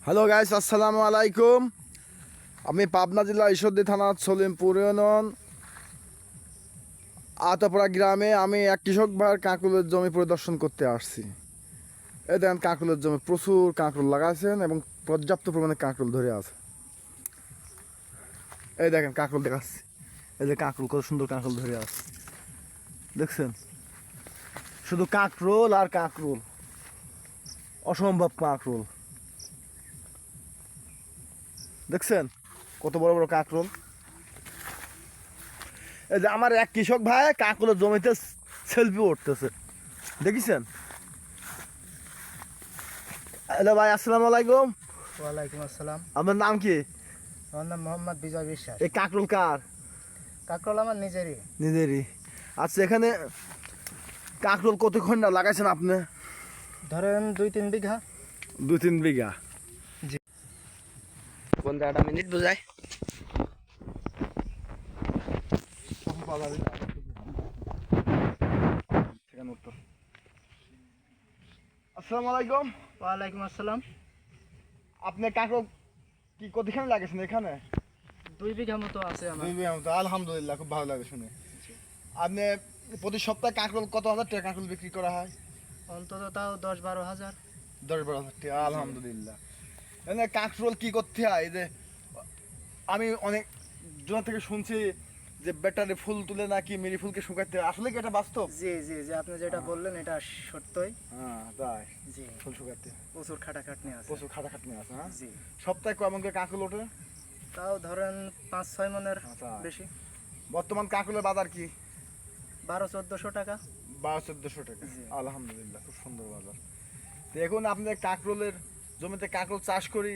Hello guys, আসসালামু আলাইকুম। আমি পাবনা জেলা ঈশ্বরদী থানা সলিমপুর ইউনিয়ন আতাপাড়া গ্রামে আমি এক কৃষক ভাইয়ের কাঁকরোলের জমি পরিদর্শন করতে আসছি। এই দেখেন কাঁকরোলের জমি, প্রচুর কাঁকরোল লাগাইছেন এবং পর্যাপ্ত পরিমাণে কাঁকরোল ধরে আছে। এই দেখেন কাঁকরোল দেখাচ্ছি, এই যে কাঁকরোল, কত সুন্দর কাঁকরোল ধরে আছে দেখছেন। শুধু কাঁকরোল আর কাঁকরোল, অসম্ভব কাঁকরোল দেখছেন, কত বড় বড় কাঁকরোল। এই যে আমার এক কৃষক ভাই কাঁকরোলের জমিতে সেলফি উঠতেছে, দেখেছেন। হ্যালো ভাই, আসসালামু আলাইকুম। ওয়ালাইকুম আসসালাম। আপনার নাম কি? আমার নাম মোহাম্মদ বিজয় বিশ্বাস। এই কাঁকরোল কার? কাকরোল আমার নিজেরই। নিজেরই। আচ্ছা, এখানে কাঁকরোল কতক্ষণ না লাগাইছেন আপনি? ধরেন 2-3 বিঘা। 2-3 বিঘা। জি। 15টা মিনিট বুঝায়। আসসালামু আলাইকুম। ওয়ালাইকুম আসসালাম। আপনি কাঁকরোল কি কতখানি লাগাইছেন এখানে? 2 বিঘা মতো আছে আমার। 2 বিঘা মতো, আলহামদুলিল্লাহ, খুব ভালো লাগে শুনে। আপনি প্রতি সপ্তাহে কাঁকরোল কত হাজার টাকা কাঁকরোল বিক্রি করা হয়? অন্তত তাও 10-12 হাজার। 10-12 হাজার টাকা, আলহামদুলিল্লাহ। এখানে কাঁকরোল কি করতে হয়? এই যে আমি অনেক জন থেকে শুনছি যে ব্যাটারে ফুল তুলে নাকি মেরি ফুলকে শুকাইতে হয়। আসলে কি এটা বাস্তব? জি জি জি, আপনি যেটা বললেন এটা সত্যই। হ্যাঁ, তাই। জি, ফুল শুকাইতে হয়। প্রচুর খাটাখাটনি আছে। প্রচুর খাটাখাটনি আছে। হ্যাঁ, জি, সপ্তাহে কেমন করে কাঁকরোল ওঠে? তাও ধরেন 5-6 মনের আচ্ছা। বেশি। বর্তমান কাঁকরোলের বাজার কি? 1200-1400 টাকা। 1200-1400 টাকা। জি। আলহামদুলিল্লাহ, খুব সুন্দর বাজার। তো এখন আপনি কাঁকরোলের জমিতে কাঁকরোল চাষ করি,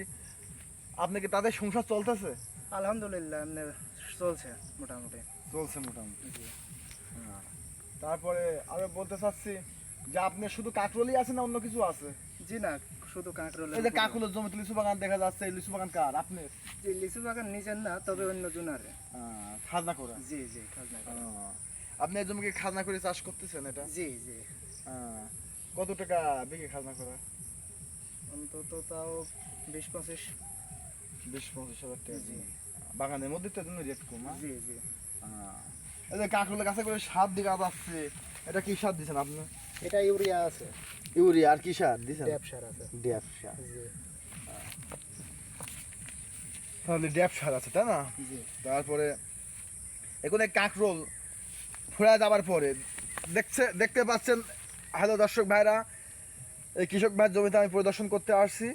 আপনি কি তাদের সংসার চলতেছে? আলহামদুলিল্লাহ এমনি চলছে মোটামুটি। চলছে মোটামুটি। জি। হ্যাঁ। তারপরে আমি বলতে চাচ্ছি যে আপনি শুধু কাঁকরোলই আছে না অন্য কিছু আছে? জি না, শুধু কাঁকরোলের এই যে উপরে। কাঁকরোলের জমিতে লিচু বাগান দেখা যাচ্ছে, এই লিচু বাগান কার? আপনি? জি, লিচু বাগান নিজের না, তবে অন্য জনারে। খাজনা করা? জি জি, খাজনা করা। আপনি এই জমিকে খাজনা করে চাষ করতেছেন এটা? জি জি। কত টাকা বিঘে খাজনা করা? অন্তত তাও 20-25। 20-25 হাজার টাকা। জি। বাগানের মধ্যে তো জন্য রেট কম। জি জি। এই যে কাঁকরোলের গাছে করে সার দিকে যাচ্ছে, এটা কি সার দিচ্ছেন আপনি? এটা ইউরিয়া আছে। ইউরিয়া আর কি সার দিচ্ছেন? ড্যাপ সার আছে। ড্যাপ সার। জি তাহলে ড্যাপ সার আছে, তাই না? জি। তারপরে এখন এই কাঁকরোল ফুরায় যাবার পরে দেখতে পাচ্ছেন। হ্যালো দর্শক ভাইরা, এই কৃষক ভাইয়ের জমিতে আমি পরিদর্শন করতে আসছি।